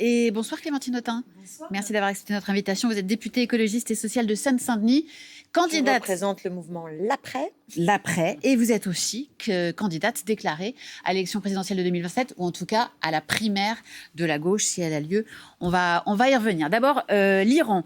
Et bonsoir Clémentine Autain. Bonsoir. Merci d'avoir accepté notre invitation. Vous êtes députée écologiste et sociale de Seine-Saint-Denis, Je candidate représente le mouvement l'après, et vous êtes aussi candidate déclarée à l'élection présidentielle de 2027, ou en tout cas à la primaire de la gauche si elle a lieu. On va y revenir. D'abord, l'Iran,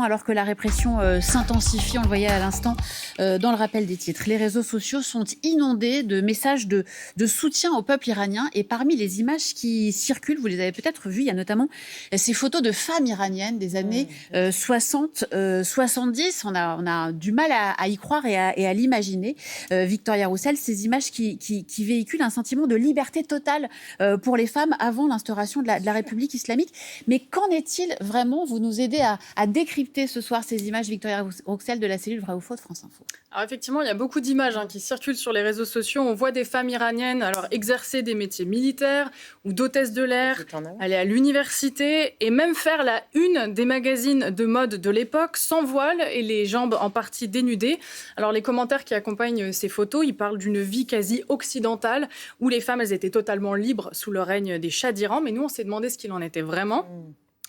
alors que la répression s'intensifie, on le voyait à l'instant dans le rappel des titres. Les réseaux sociaux sont inondés de messages de soutien au peuple iranien, et parmi les images qui circulent, vous les avez peut-être vues, il y a notamment ces photos de femmes iraniennes des années 60-70. On a du mal à y croire et à l'imaginer. Victoria Roussel, ces images qui véhiculent un sentiment de liberté totale pour les femmes avant l'instauration de la République islamique. Mais qu'en est-il vraiment? Vous nous aidez à décrypter ce soir ces images, Victoria Roussel, de la cellule Vrai ou Faux de France Info. Alors effectivement, il y a beaucoup d'images qui circulent sur les réseaux sociaux. On voit des femmes iraniennes exercer des métiers militaires ou d'hôtesse de l'air, aller à l'université et même faire la une des magazines de mode de l'époque sans voile et les jambes en partie dénudées. Alors les commentaires qui accompagnent ces photos, ils parlent d'une vie quasi occidentale où les femmes elles étaient totalement libres sous le règne des chahs d'Iran. Mais nous, on s'est demandé ce qu'il en était vraiment.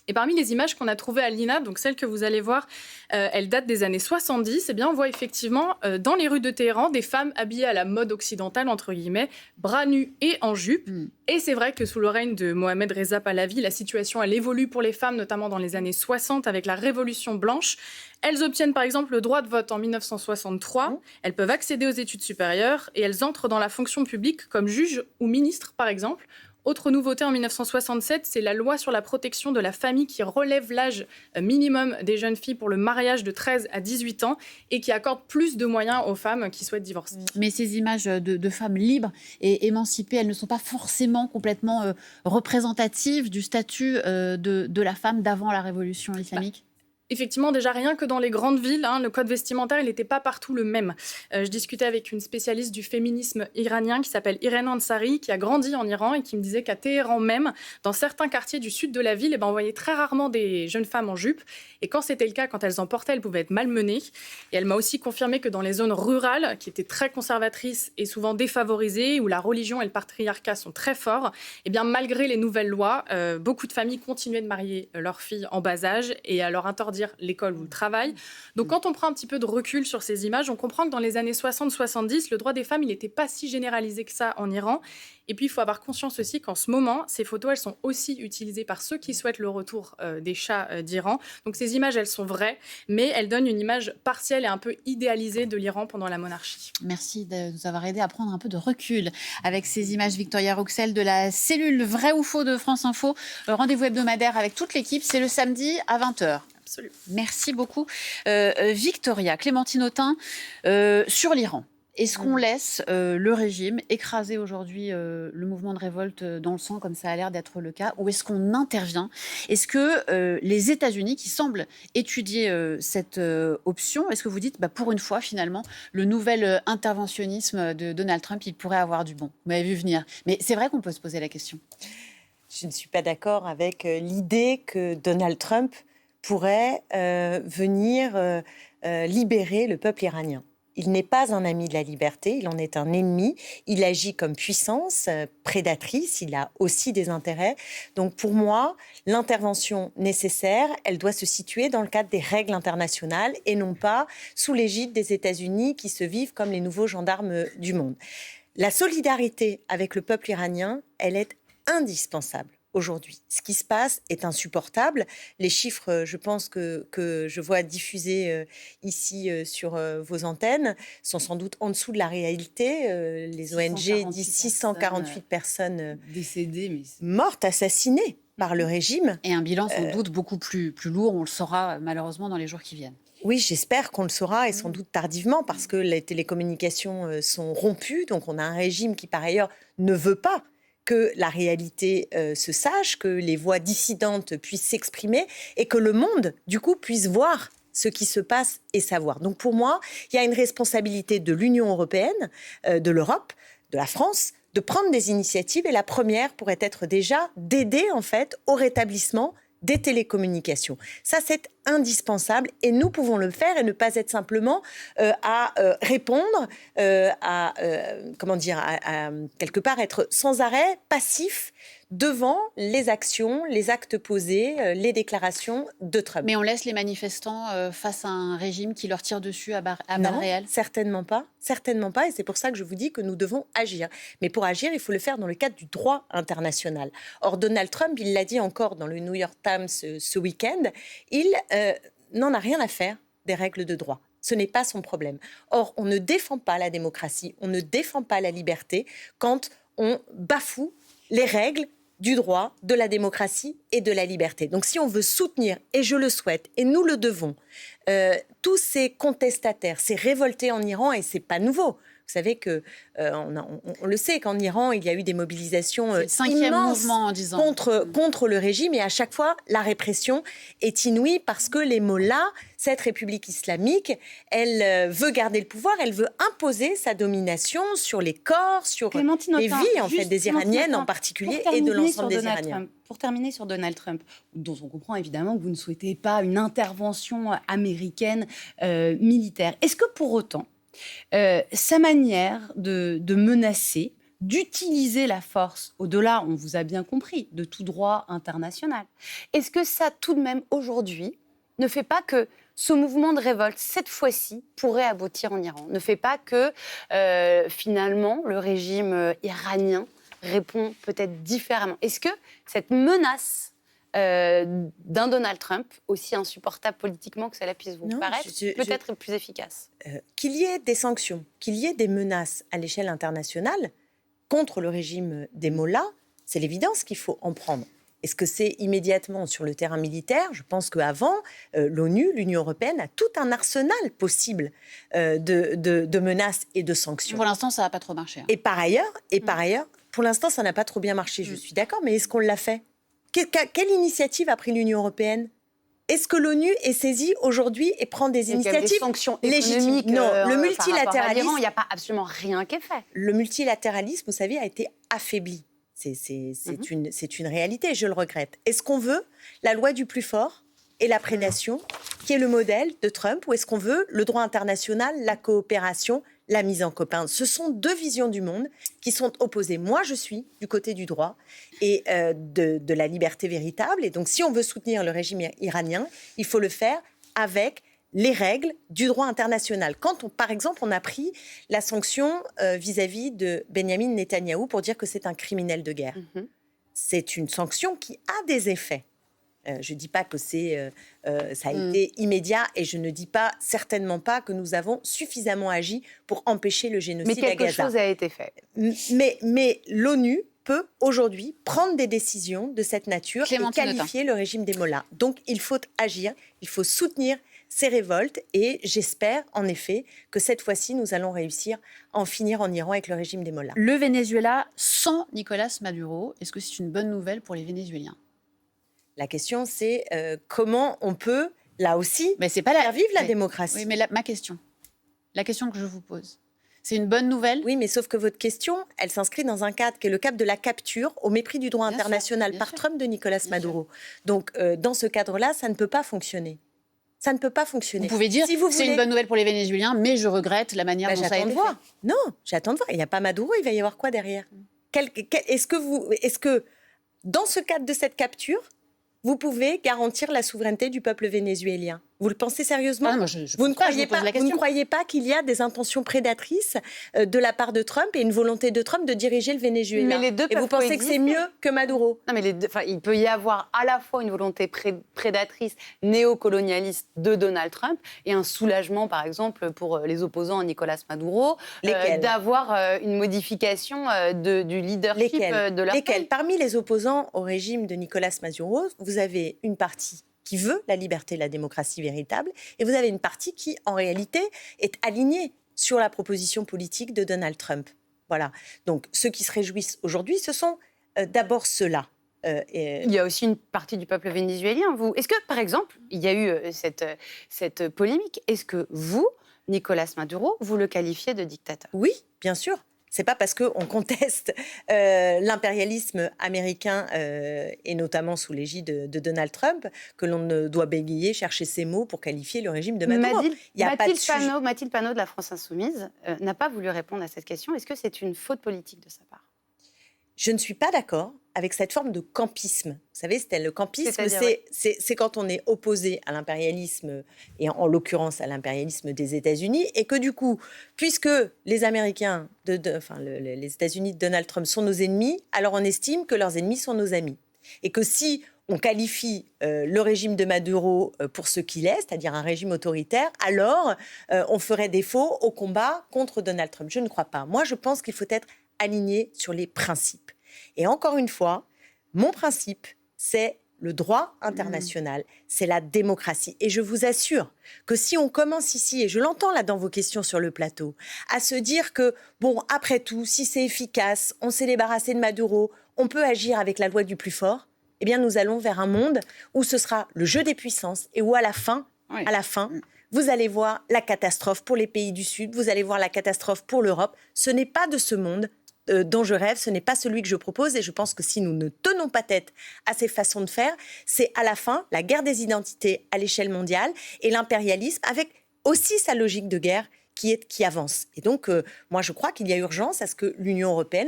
Et parmi les images qu'on a trouvées à l'INA, donc celles que vous allez voir, elles datent des années 70. Eh bien, on voit effectivement dans les rues de Téhéran des femmes habillées à la mode occidentale, entre guillemets, bras nus et en jupe. Et c'est vrai que sous le règne de Mohamed Reza Pahlavi, la situation elle évolue pour les femmes, notamment dans les années 60 avec la Révolution blanche. Elles obtiennent par exemple le droit de vote en 1963. Elles peuvent accéder aux études supérieures et elles entrent dans la fonction publique comme juge ou ministre, par exemple. Autre nouveauté en 1967, c'est la loi sur la protection de la famille qui relève l'âge minimum des jeunes filles pour le mariage de 13 à 18 ans et qui accorde plus de moyens aux femmes qui souhaitent divorcer. Mais ces images de femmes libres et émancipées, elles ne sont pas forcément complètement représentatives du statut de la femme d'avant la révolution islamique. Effectivement, déjà rien que dans les grandes villes, le code vestimentaire, il n'était pas partout le même. Je discutais avec une spécialiste du féminisme iranien qui s'appelle Irène Ansari, qui a grandi en Iran et qui me disait qu'à Téhéran même, dans certains quartiers du sud de la ville, on voyait très rarement des jeunes femmes en jupe. Et quand c'était le cas, quand elles en portaient, elles pouvaient être malmenées. Et elle m'a aussi confirmé que dans les zones rurales, qui étaient très conservatrices et souvent défavorisées, où la religion et le patriarcat sont très forts, eh bien, malgré les nouvelles lois, beaucoup de familles continuaient de marier leurs filles en bas âge et à leur interdire l'école ou le travail. Donc quand on prend un petit peu de recul sur ces images, on comprend que dans les années 60-70, le droit des femmes, il n'était pas si généralisé que ça en Iran. Et puis il faut avoir conscience aussi qu'en ce moment, ces photos, elles sont aussi utilisées par ceux qui souhaitent le retour des chahs d'Iran. Donc ces images, elles sont vraies, mais elles donnent une image partielle et un peu idéalisée de l'Iran pendant la monarchie. Merci de nous avoir aidé à prendre un peu de recul avec ces images. Victoria Roussel de la cellule Vrai ou Faux de France Info. Rendez-vous hebdomadaire avec toute l'équipe, c'est le samedi à 20h. Absolument. Merci beaucoup. Victoria, Clémentine Autain, sur l'Iran. Est-ce qu'on laisse le régime écraser aujourd'hui le mouvement de révolte dans le sang, comme ça a l'air d'être le cas, ou est-ce qu'on intervient? Est-ce que les États-Unis, qui semblent étudier cette option, est-ce que vous dites, pour une fois, finalement, le nouvel interventionnisme de Donald Trump, il pourrait avoir du bon? Vous m'avez vu venir. Mais c'est vrai qu'on peut se poser la question. Je ne suis pas d'accord avec l'idée que Donald Trump pourrait venir libérer le peuple iranien. Il n'est pas un ami de la liberté, il en est un ennemi. Il agit comme puissance prédatrice, il a aussi des intérêts. Donc pour moi, l'intervention nécessaire, elle doit se situer dans le cadre des règles internationales et non pas sous l'égide des États-Unis qui se vivent comme les nouveaux gendarmes du monde. La solidarité avec le peuple iranien, elle est indispensable. Aujourd'hui, ce qui se passe est insupportable. Les chiffres, je pense que je vois diffusés ici sur vos antennes sont sans doute en dessous de la réalité. Les ONG disent 648 personnes décédées, mortes, assassinées par le régime. Et un bilan sans doute beaucoup plus lourd, on le saura malheureusement dans les jours qui viennent. Oui, j'espère qu'on le saura et sans doute tardivement parce que les télécommunications sont rompues. Donc on a un régime qui par ailleurs ne veut pas que la réalité se sache, que les voix dissidentes puissent s'exprimer et que le monde, du coup, puisse voir ce qui se passe et savoir. Donc pour moi, il y a une responsabilité de l'Union européenne, de l'Europe, de la France, de prendre des initiatives. Et la première pourrait être déjà d'aider, en fait, au rétablissement des télécommunications. Ça, c'est indispensable et nous pouvons le faire et ne pas être simplement à répondre, quelque part être sans arrêt passif devant les actions, les actes posés, les déclarations de Trump. Mais on laisse les manifestants face à un régime qui leur tire dessus à balles réelles ? Certainement pas, et c'est pour ça que je vous dis que nous devons agir. Mais pour agir, il faut le faire dans le cadre du droit international. Or, Donald Trump, il l'a dit encore dans le New York Times ce week-end, il n'en a rien à faire des règles de droit. Ce n'est pas son problème. Or, on ne défend pas la démocratie, on ne défend pas la liberté quand on bafoue les règles du droit, de la démocratie et de la liberté. Donc si on veut soutenir, et je le souhaite, et nous le devons, tous ces contestataires, ces révoltés en Iran, et c'est pas nouveau. Vous savez que on le sait qu'en Iran, il y a eu des mobilisations immenses contre le régime et à chaque fois, la répression est inouïe parce que les mollahs, cette république islamique, elle veut garder le pouvoir, elle veut imposer sa domination sur les corps, sur les vies en fait, des Iraniennes en particulier et de l'ensemble des Iraniens. Pour terminer sur Donald Trump, dont on comprend évidemment que vous ne souhaitez pas une intervention américaine militaire, est-ce que pour autant, sa manière de menacer, d'utiliser la force, au-delà, on vous a bien compris, de tout droit international, est-ce que ça, tout de même, aujourd'hui, ne fait pas que ce mouvement de révolte, cette fois-ci, pourrait aboutir en Iran ? Ne fait pas que, finalement, le régime iranien répond peut-être différemment ? Est-ce que cette menace d'un Donald Trump, aussi insupportable politiquement que cela puisse vous paraître, peut-être plus efficace ? Qu'il y ait des sanctions, qu'il y ait des menaces à l'échelle internationale contre le régime des mollahs, c'est l'évidence qu'il faut en prendre. Est-ce que c'est immédiatement sur le terrain militaire ? Je pense qu'avant, l'ONU, l'Union européenne a tout un arsenal possible de menaces et de sanctions. Pour l'instant, ça n'a pas trop marché. Et par ailleurs, pour l'instant, ça n'a pas trop bien marché, je suis d'accord, mais est-ce qu'on l'a fait ? Quelle initiative a pris l'Union européenne ? Est-ce que l'ONU est saisie aujourd'hui et prend des initiatives des sanctions légitimes ? Non, le multilatéralisme, il n'y a pas absolument rien qui est fait. Le multilatéralisme, vous savez, a été affaibli. C'est une réalité, je le regrette. Est-ce qu'on veut la loi du plus fort et la prédation, qui est le modèle de Trump, ou est-ce qu'on veut le droit international, la coopération, la mise en commun ? Ce sont deux visions du monde qui sont opposées. Moi, je suis du côté du droit et de la liberté véritable. Et donc, si on veut soutenir le régime iranien, il faut le faire avec les règles du droit international. Quand, par exemple, on a pris la sanction vis-à-vis de Benyamin Netanyahou pour dire que c'est un criminel de guerre, c'est une sanction qui a des effets. Je ne dis pas que ça a été immédiat et je ne dis certainement pas que nous avons suffisamment agi pour empêcher le génocide à Gaza. Mais quelque chose a été fait. Mais l'ONU peut aujourd'hui prendre des décisions de cette nature et qualifier le régime des mollahs. Donc il faut agir, il faut soutenir ces révoltes et j'espère en effet que cette fois-ci nous allons réussir à en finir en Iran avec le régime des mollahs. Le Venezuela sans Nicolas Maduro, est-ce que c'est une bonne nouvelle pour les Vénézuéliens ? La question c'est comment on peut là aussi faire vivre la démocratie. Oui, mais la question que je vous pose, c'est une bonne nouvelle ? Oui, mais sauf que votre question, elle s'inscrit dans un cadre qui est le cadre de la capture au mépris du droit international par Trump de Nicolas Maduro. Donc dans ce cadre-là, ça ne peut pas fonctionner. Ça ne peut pas fonctionner. Vous pouvez dire c'est une bonne nouvelle pour les Vénézuéliens, mais je regrette la manière dont ça a été fait. Non, j'attends de voir. Il n'y a pas Maduro, il va y avoir quoi derrière ? Est-ce que dans ce cadre de cette capture, vous pouvez garantir la souveraineté du peuple vénézuélien ? Vous le pensez sérieusement ? Vous ne croyez pas qu'il y a des intentions prédatrices de la part de Trump et une volonté de Trump de diriger le Venezuela ? Mais les deux et vous pensez que c'est mieux que Maduro ? Non, mais il peut y avoir à la fois une volonté prédatrice, néocolonialiste de Donald Trump et un soulagement, par exemple, pour les opposants à Nicolas Maduro, d'avoir une modification du leadership de leur pays. Parmi les opposants au régime de Nicolas Maduro, vous avez une partie qui veut la liberté et la démocratie véritable, et vous avez une partie qui, en réalité, est alignée sur la proposition politique de Donald Trump. Voilà. Donc, ceux qui se réjouissent aujourd'hui, ce sont d'abord ceux-là. Il y a aussi une partie du peuple vénézuélien. Est-ce que, par exemple, il y a eu cette polémique, est-ce que vous, Nicolas Maduro, vous le qualifiez de dictateur ? Oui, bien sûr. C'est pas parce qu'on conteste l'impérialisme américain, et notamment sous l'égide de Donald Trump, que l'on ne doit bégayer, chercher ses mots pour qualifier le régime de Maduro. Mathilde Panot de la France Insoumise n'a pas voulu répondre à cette question. Est-ce que c'est une faute politique de sa part ? Je ne suis pas d'accord avec cette forme de campisme. Vous savez, le campisme, c'est quand on est opposé à l'impérialisme, et en l'occurrence à l'impérialisme des États-Unis, et que du coup, puisque les Américains, les États-Unis de Donald Trump sont nos ennemis, alors on estime que leurs ennemis sont nos amis. Et que si on qualifie le régime de Maduro pour ce qu'il est, c'est-à-dire un régime autoritaire, alors on ferait défaut au combat contre Donald Trump. Je ne crois pas. Moi, je pense qu'il faut être aligné sur les principes. Et encore une fois, mon principe, c'est le droit international, c'est la démocratie. Et je vous assure que si on commence ici, et je l'entends là dans vos questions sur le plateau, à se dire que, bon, après tout, si c'est efficace, on s'est débarrassé de Maduro, on peut agir avec la loi du plus fort, eh bien nous allons vers un monde où ce sera le jeu des puissances et où à la fin, vous allez voir la catastrophe pour les pays du Sud, vous allez voir la catastrophe pour l'Europe. Ce n'est pas de ce monde dont je rêve, ce n'est pas celui que je propose, et je pense que si nous ne tenons pas tête à ces façons de faire, c'est à la fin la guerre des identités à l'échelle mondiale et l'impérialisme avec aussi sa logique de guerre qui avance. Et donc, moi je crois qu'il y a urgence à ce que l'Union européenne,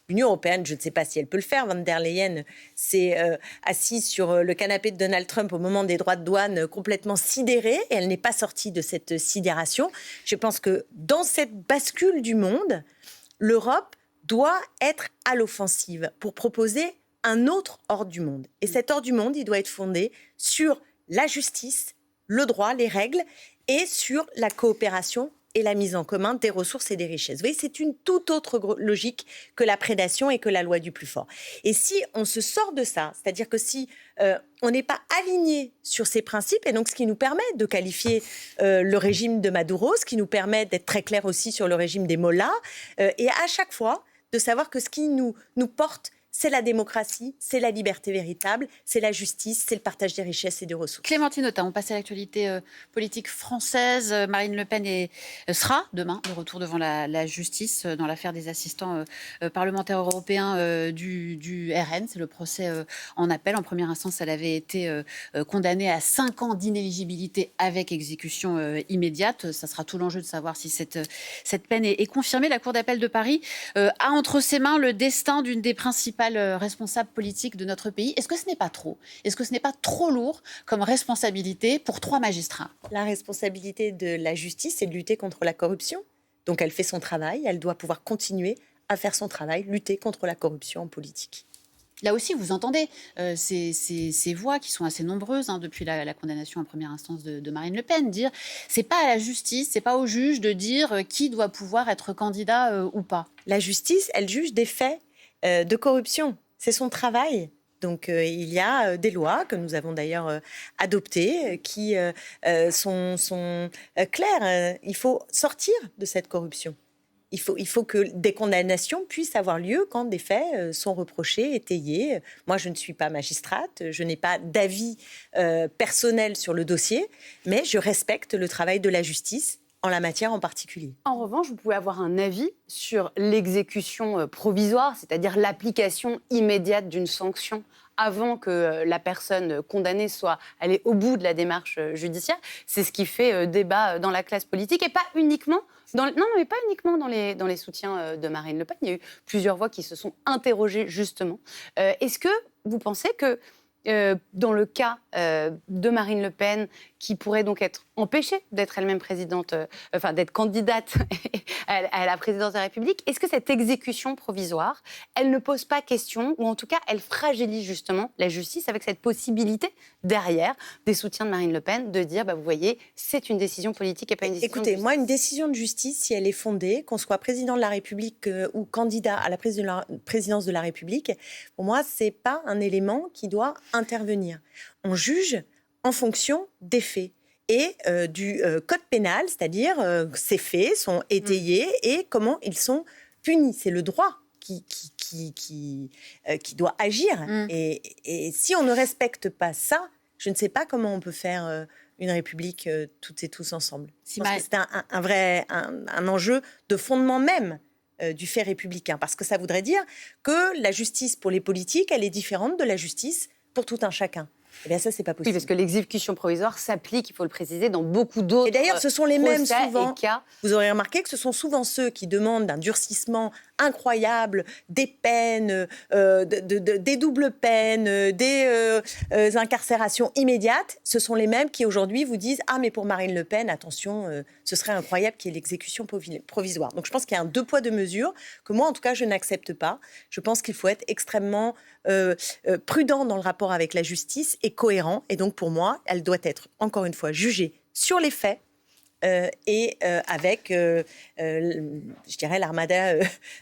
l'Union européenne, je ne sais pas si elle peut le faire. Van der Leyen s'est assise sur le canapé de Donald Trump au moment des droits de douane, complètement sidérée, et elle n'est pas sortie de cette sidération. Je pense que dans cette bascule du monde, l'Europe doit être à l'offensive pour proposer un autre ordre du monde. Et cet ordre du monde, il doit être fondé sur la justice, le droit, les règles, et sur la coopération et la mise en commun des ressources et des richesses. Vous voyez, c'est une toute autre logique que la prédation et que la loi du plus fort. Et si on se sort de ça, c'est-à-dire que si on n'est pas aligné sur ces principes, et donc ce qui nous permet de qualifier le régime de Maduro, ce qui nous permet d'être très clair aussi sur le régime des mollahs, et à chaque fois de savoir que ce qui nous porte, c'est la démocratie, c'est la liberté véritable, c'est la justice, c'est le partage des richesses et des ressources. Clémentine Autain, on passe à l'actualité politique française. Marine Le Pen sera demain de retour devant la justice dans l'affaire des assistants parlementaires européens du RN. C'est le procès en appel. En première instance, elle avait été condamnée à 5 ans d'inéligibilité avec exécution immédiate. Ça sera tout l'enjeu de savoir si cette peine est confirmée. La Cour d'appel de Paris a entre ses mains le destin d'une des principales responsable politique de notre pays. Est-ce que ce n'est pas trop ? Est-ce que ce n'est pas trop lourd comme responsabilité pour 3 magistrats ? La responsabilité de la justice, c'est de lutter contre la corruption. Donc elle fait son travail, elle doit pouvoir continuer à faire son travail, lutter contre la corruption en politique. Là aussi, vous entendez ces voix qui sont assez nombreuses depuis la condamnation en première instance de Marine Le Pen, dire c'est pas à la justice, c'est pas au juge de dire qui doit pouvoir être candidat ou pas. La justice, elle juge des faits de corruption. C'est son travail. Donc il y a des lois que nous avons d'ailleurs adoptées qui sont claires. Il faut sortir de cette corruption. Il faut que des condamnations puissent avoir lieu quand des faits sont reprochés, étayés. Moi, je ne suis pas magistrate, je n'ai pas d'avis personnel sur le dossier, mais je respecte le travail de la justice en la matière en particulier. En revanche, vous pouvez avoir un avis sur l'exécution provisoire, c'est-à-dire l'application immédiate d'une sanction avant que la personne condamnée soit allée au bout de la démarche judiciaire. C'est ce qui fait débat dans la classe politique et pas uniquement dans les soutiens de Marine Le Pen. Il y a eu plusieurs voix qui se sont interrogées justement. Est-ce que vous pensez que dans le cas de Marine Le Pen, qui pourrait donc être empêchée d'être elle-même d'être candidate à la présidence de la République, est-ce que cette exécution provisoire, elle ne pose pas question, ou en tout cas, elle fragilise justement la justice avec cette possibilité derrière des soutiens de Marine Le Pen de dire, vous voyez, c'est une décision politique et pas une décision de justice. Moi, une décision de justice, si elle est fondée, qu'on soit président de la République ou candidat à la présidence de la République, pour moi, c'est pas un élément qui doit intervenir. On juge en fonction des faits et du code pénal, c'est-à-dire ces faits sont étayés et comment ils sont punis. C'est le droit qui doit agir. Et si on ne respecte pas ça, je ne sais pas comment on peut faire une république toutes et tous ensemble. Je pense que c'est un enjeu de fondement même du fait républicain. Parce que ça voudrait dire que la justice pour les politiques, elle est différente de la justice pour tout un chacun. Eh bien, ça, c'est pas possible. Oui, parce que l'exécution provisoire s'applique, il faut le préciser, dans beaucoup d'autres Et d'ailleurs, ce sont les mêmes souvent. Cas. Vous aurez remarqué que ce sont souvent ceux qui demandent un durcissement incroyable, des peines, des doubles peines, des incarcérations immédiates. Ce sont les mêmes qui aujourd'hui vous disent « Ah, mais pour Marine Le Pen, attention, ce serait incroyable qu'il y ait l'exécution provisoire ». Donc je pense qu'il y a un deux poids, deux mesures que moi, en tout cas, je n'accepte pas. Je pense qu'il faut être extrêmement prudent dans le rapport avec la justice et cohérent. Et donc pour moi, elle doit être, encore une fois, jugée sur les faits, avec, je dirais, l'armada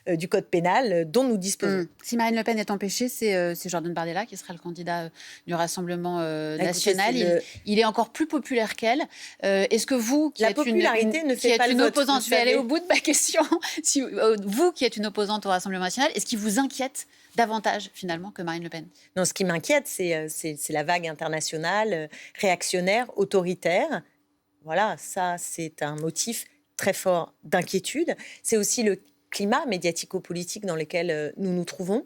du code pénal dont nous disposons. Si Marine Le Pen est empêchée, c'est Jordan Bardella qui sera le candidat du Rassemblement national. Il est encore plus populaire qu'elle. Est-ce que vous, qui la êtes popularité ne fait pas le une vote, opposante, je vais aller savez. au bout de ma question. Si, vous, qui êtes une opposante au Rassemblement national, est-ce qu'il vous inquiète davantage, finalement, que Marine Le Pen? Non, ce qui m'inquiète, c'est la vague internationale, réactionnaire, autoritaire. Voilà, ça, c'est un motif très fort d'inquiétude. C'est aussi le climat médiatico-politique dans lequel nous nous trouvons,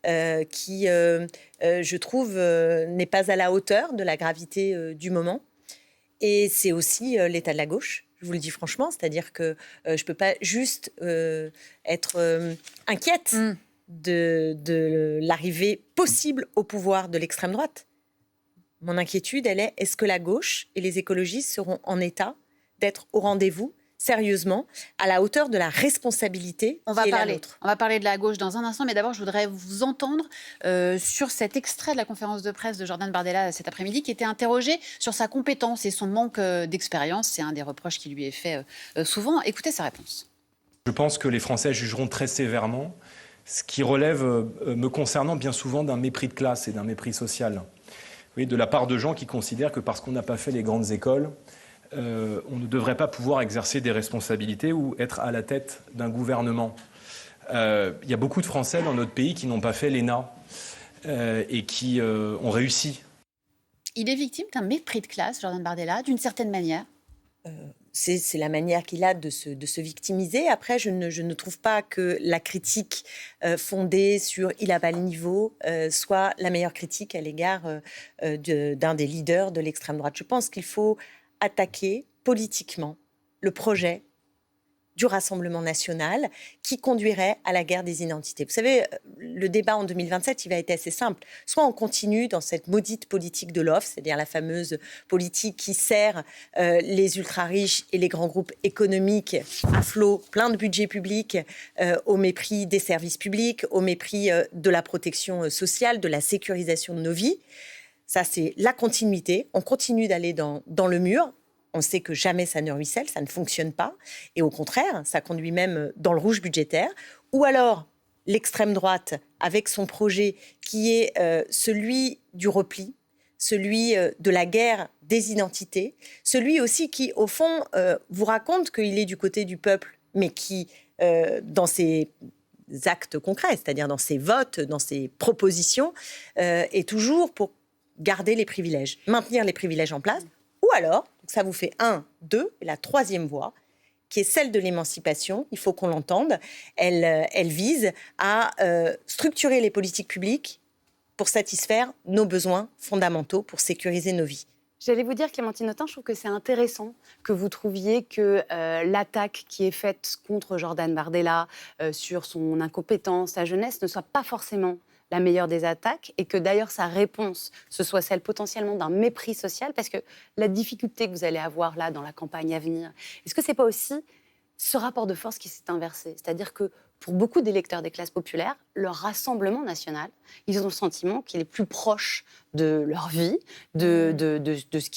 qui, je trouve, n'est pas à la hauteur de la gravité du moment. Et c'est aussi l'état de la gauche, je vous le dis franchement, c'est-à-dire que je ne peux pas juste être inquiète de l'arrivée possible au pouvoir de l'extrême droite. Mon inquiétude, elle est, est-ce que la gauche et les écologistes seront en état d'être au rendez-vous, sérieusement, à la hauteur de la responsabilité On va parler de la gauche dans un instant, mais d'abord, je voudrais vous entendre sur cet extrait de la conférence de presse de Jordan Bardella cet après-midi, qui était interrogé sur sa compétence et son manque d'expérience. C'est un des reproches qui lui est fait souvent. Écoutez sa réponse. Je pense que les Français jugeront très sévèrement, ce qui relève, me concernant, bien souvent d'un mépris de classe et d'un mépris social. Oui, de la part de gens qui considèrent que parce qu'on n'a pas fait les grandes écoles, on ne devrait pas pouvoir exercer des responsabilités ou être à la tête d'un gouvernement. Il y a beaucoup de Français dans notre pays qui n'ont pas fait l'ENA et qui ont réussi. Il est victime d'un mépris de classe, Jordan Bardella, d'une certaine manière. C'est la manière qu'il a de se victimiser. Après, je ne trouve pas que la critique fondée sur « il n'a pas le niveau » soit la meilleure critique à l'égard d'un des leaders de l'extrême droite. Je pense qu'il faut attaquer politiquement le projet du Rassemblement national qui conduirait à la guerre des identités. Vous savez, le débat en 2027, il va être assez simple. Soit on continue dans cette maudite politique de l'offre, c'est-à-dire la fameuse politique qui sert les ultra-riches et les grands groupes économiques à flot, plein de budgets publics, au mépris des services publics, au mépris de la protection sociale, de la sécurisation de nos vies. Ça, c'est la continuité. On continue d'aller dans le mur. On sait que jamais ça ne ruisselle, ça ne fonctionne pas. Et au contraire, ça conduit même dans le rouge budgétaire. Ou alors, l'extrême droite, avec son projet qui est celui du repli, celui de la guerre des identités, celui aussi qui, au fond, vous raconte qu'il est du côté du peuple, mais qui, dans ses actes concrets, c'est-à-dire dans ses votes, dans ses propositions, est toujours pour garder les privilèges, maintenir les privilèges en place. Ou alors, ça vous fait 1, 2, et la troisième voie, qui est celle de l'émancipation, il faut qu'on l'entende, elle vise à structurer les politiques publiques pour satisfaire nos besoins fondamentaux, pour sécuriser nos vies. J'allais vous dire, Clémentine Autain, je trouve que c'est intéressant que vous trouviez que l'attaque qui est faite contre Jordan Bardella sur son incompétence, sa jeunesse, ne soit pas forcément la meilleure des attaques et que d'ailleurs sa réponse, ce soit celle potentiellement d'un mépris social, parce que la difficulté que vous allez avoir là dans la campagne à venir, est-ce que c'est pas aussi ce rapport de force qui s'est inversé? C'est-à-dire que pour beaucoup d'électeurs des classes populaires, leur Rassemblement national, ils ont le sentiment qu'il est plus proche de leur vie, de ce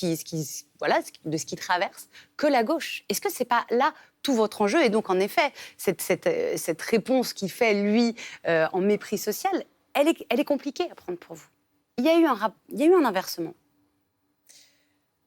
qui traverse, que la gauche. Est-ce que c'est pas là tout votre enjeu? Et donc, en effet, cette réponse qu'il fait, lui, en mépris social, elle est compliquée à prendre pour vous. Il y a eu un inversement.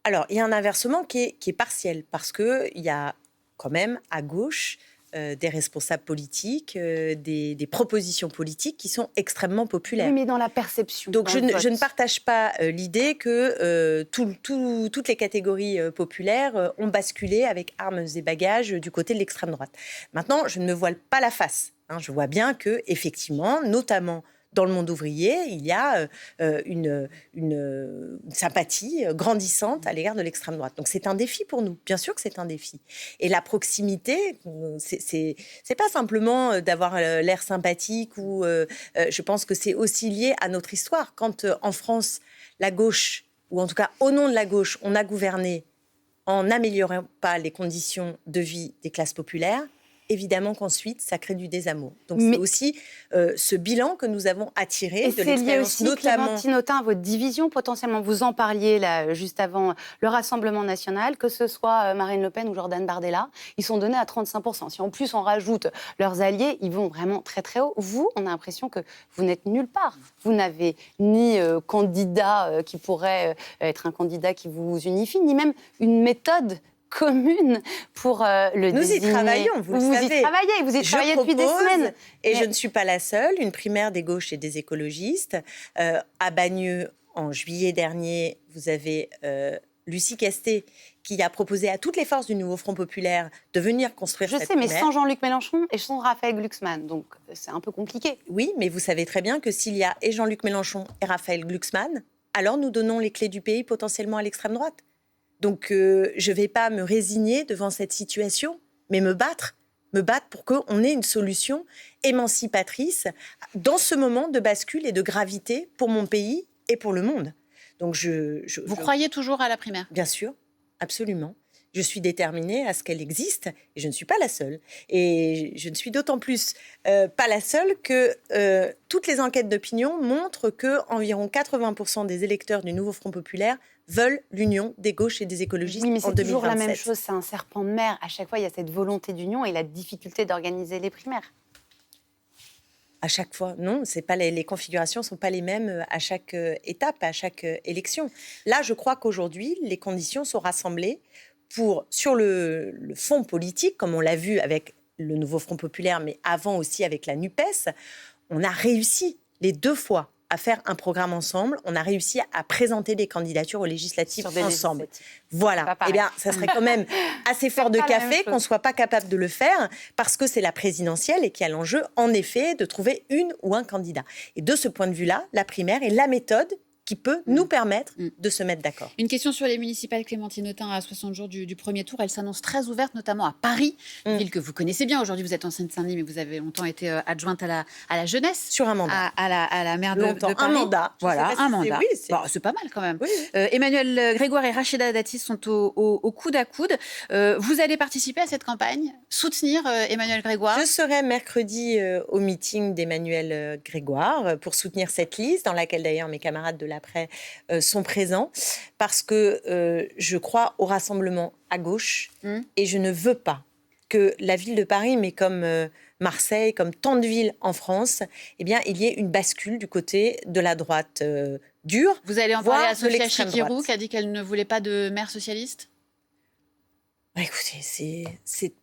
Alors, il y a un inversement qui est partiel, parce qu'il y a quand même, à gauche, des responsables politiques, des propositions politiques qui sont extrêmement populaires. Oui, mais dans la perception. Donc je ne partage pas l'idée que toutes les catégories populaires ont basculé avec armes et bagages du côté de l'extrême droite. Maintenant, je ne me voile pas la face. Je vois bien que, effectivement, notamment dans le monde ouvrier, il y a une sympathie grandissante à l'égard de l'extrême droite. Donc c'est un défi pour nous, bien sûr que c'est un défi. Et la proximité, c'est pas simplement d'avoir l'air sympathique ou je pense que c'est aussi lié à notre histoire. Quand en France, la gauche, ou en tout cas au nom de la gauche, on a gouverné en n'améliorant pas les conditions de vie des classes populaires, évidemment qu'ensuite, ça crée du désamour. Donc, c'est aussi ce bilan que nous avons attiré de l'expérience, notamment... Clémentine Autain, votre division, potentiellement, vous en parliez là, juste avant le Rassemblement national, que ce soit Marine Le Pen ou Jordan Bardella, ils sont donnés à 35%. Si en plus on rajoute leurs alliés, ils vont vraiment très très haut. Vous, on a l'impression que vous n'êtes nulle part. Vous n'avez ni candidat qui pourrait être un candidat qui vous unifie, ni même une méthode commune pour le désigner. Nous y travaillons, vous le savez. Vous y travaillez depuis des semaines. Et je ne suis pas la seule, une primaire des gauches et des écologistes. À Bagneux, en juillet dernier, vous avez Lucie Castet qui a proposé à toutes les forces du nouveau Front populaire de venir construire cette primaire. Je sais, mais sans Jean-Luc Mélenchon et sans Raphaël Glucksmann, donc c'est un peu compliqué. Oui, mais vous savez très bien que s'il y a et Jean-Luc Mélenchon et Raphaël Glucksmann, alors nous donnons les clés du pays potentiellement à l'extrême droite. Donc, je ne vais pas me résigner devant cette situation, mais me battre pour qu'on ait une solution émancipatrice dans ce moment de bascule et de gravité pour mon pays et pour le monde. Donc, Vous croyez toujours à la primaire ? Bien sûr, absolument. Je suis déterminée à ce qu'elle existe et je ne suis pas la seule. Et je ne suis d'autant plus pas la seule que toutes les enquêtes d'opinion montrent qu'environ 80% des électeurs du nouveau Front populaire veulent l'union des gauches et des écologistes en 2027. Oui, mais c'est toujours la même chose, c'est un serpent de mer. À chaque fois, il y a cette volonté d'union et la difficulté d'organiser les primaires. À chaque fois, non, c'est pas les configurations ne sont pas les mêmes à chaque étape, à chaque élection. Là, je crois qu'aujourd'hui, les conditions sont rassemblées pour, sur le fond politique, comme on l'a vu avec le nouveau Front populaire, mais avant aussi avec la NUPES, on a réussi les 2 fois à faire un programme ensemble. On a réussi à présenter des candidatures aux législatives ensemble. Voilà. Eh bien, ça serait quand même assez fort de café qu'on ne soit pas capable de le faire parce que c'est la présidentielle et qu'il y a l'enjeu, en effet, de trouver une ou un candidat. Et de ce point de vue-là, la primaire est la méthode qui peut nous permettre de se mettre d'accord. Une question sur les municipales, Clémentine Autain, à 60 jours du premier tour. Elle s'annonce très ouverte, notamment à Paris, une ville que vous connaissez bien. Aujourd'hui, vous êtes en Seine-Saint-Denis, mais vous avez longtemps été adjointe à la jeunesse. Sur un mandat. À la maire de Paris. Un mandat. Voilà, un mandat. Oui, c'est pas mal quand même. Oui. Emmanuel Grégoire et Rachida Dati sont au coude à coude. Vous allez participer à cette campagne, soutenir Emmanuel Grégoire. Je serai mercredi au meeting d'Emmanuel Grégoire pour soutenir cette liste, dans laquelle d'ailleurs mes camarades de l'après sont présents, parce que je crois au rassemblement à gauche et je ne veux pas que la ville de Paris, mais comme Marseille, comme tant de villes en France, eh bien, il y ait une bascule du côté de la droite dure. Vous allez en parler à Sophia Chikirou, qui a dit qu'elle ne voulait pas de maire socialiste ? Écoutez, c'est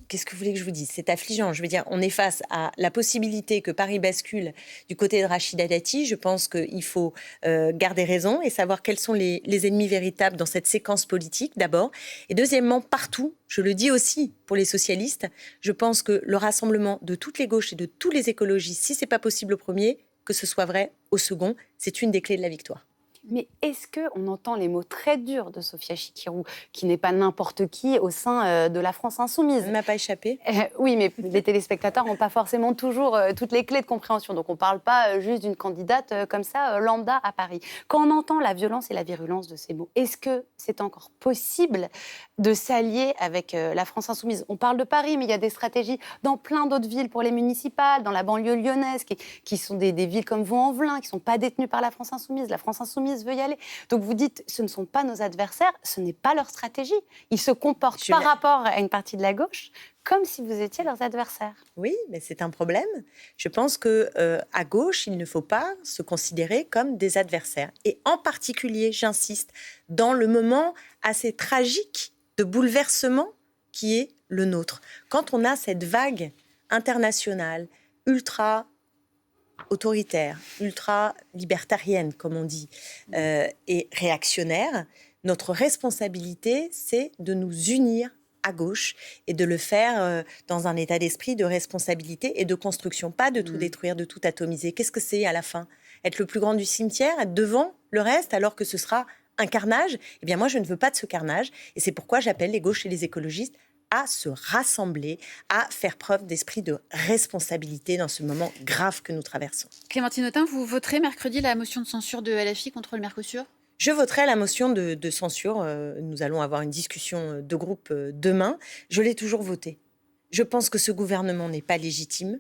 qu'est-ce que vous voulez que je vous dise ? C'est affligeant. Je veux dire, on est face à la possibilité que Paris bascule du côté de Rachida Dati. Je pense qu'il faut garder raison et savoir quels sont les ennemis véritables dans cette séquence politique, d'abord. Et deuxièmement, partout, je le dis aussi pour les socialistes, je pense que le rassemblement de toutes les gauches et de tous les écologistes, si ce n'est pas possible au premier, que ce soit vrai au second, c'est une des clés de la victoire. Mais est-ce qu'on entend les mots très durs de Sophia Chikirou, qui n'est pas n'importe qui au sein de la France insoumise ? Ça ne m'a pas échappé. Oui, mais les téléspectateurs n'ont pas forcément toujours toutes les clés de compréhension. Donc on ne parle pas juste d'une candidate comme ça, lambda à Paris. Quand on entend la violence et la virulence de ces mots, est-ce que c'est encore possible de s'allier avec la France insoumise ? On parle de Paris, mais il y a des stratégies dans plein d'autres villes pour les municipales, dans la banlieue lyonnaise, qui sont des villes comme Vaux-en-Velin, qui ne sont pas détenues par la France insoumise. La France insoumise veut y aller. Donc vous dites, ce ne sont pas nos adversaires, ce n'est pas leur stratégie. Ils se comportent par rapport à une partie de la gauche comme si vous étiez leurs adversaires. Oui, mais c'est un problème. Je pense qu'à gauche, il ne faut pas se considérer comme des adversaires. Et en particulier, j'insiste, dans le moment assez tragique de bouleversement qui est le nôtre. Quand on a cette vague internationale, ultra autoritaire, ultra libertarienne, comme on dit, et réactionnaire, notre responsabilité, c'est de nous unir à gauche et de le faire dans un état d'esprit de responsabilité et de construction, pas de tout détruire, de tout atomiser. Qu'est-ce que c'est à la fin ? Être le plus grand du cimetière, être devant le reste alors que ce sera un carnage ? Eh bien moi, je ne veux pas de ce carnage et c'est pourquoi j'appelle les gauches et les écologistes à se rassembler, à faire preuve d'esprit de responsabilité dans ce moment grave que nous traversons. Clémentine Autain, vous voterez mercredi la motion de censure de LFI contre le Mercosur ? Je voterai la motion de censure. Nous allons avoir une discussion de groupe demain. Je l'ai toujours votée. Je pense que ce gouvernement n'est pas légitime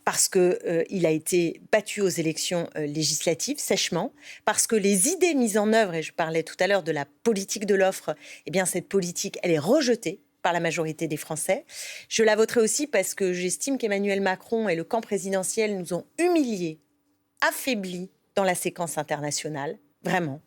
parce qu'il a été battu aux élections législatives sèchement, parce que les idées mises en œuvre, et je parlais tout à l'heure de la politique de l'offre, eh bien cette politique, elle est rejetée par la majorité des Français. Je la voterai aussi parce que j'estime qu'Emmanuel Macron et le camp présidentiel nous ont humiliés, affaiblis dans la séquence internationale. Vraiment.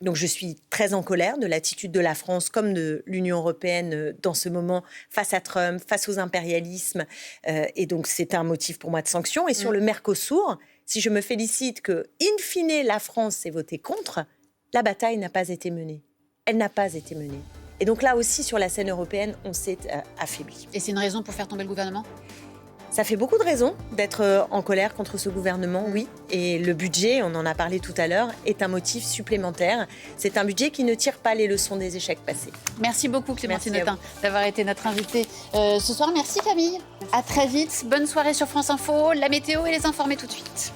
Donc je suis très en colère de l'attitude de la France comme de l'Union européenne dans ce moment face à Trump, face aux impérialismes. Et donc c'est un motif pour moi de sanction. Et sur le Mercosur, si je me félicite que, in fine, la France ait voté contre, la bataille n'a pas été menée. Elle n'a pas été menée. Et donc là aussi, sur la scène européenne, on s'est affaibli. Et c'est une raison pour faire tomber le gouvernement ? Ça fait beaucoup de raisons d'être en colère contre ce gouvernement, oui. Et le budget, on en a parlé tout à l'heure, est un motif supplémentaire. C'est un budget qui ne tire pas les leçons des échecs passés. Merci beaucoup Clémentine Autain d'avoir été notre invitée ce soir. Merci Camille. À très vite. Bonne soirée sur France Info. La météo et les informés tout de suite.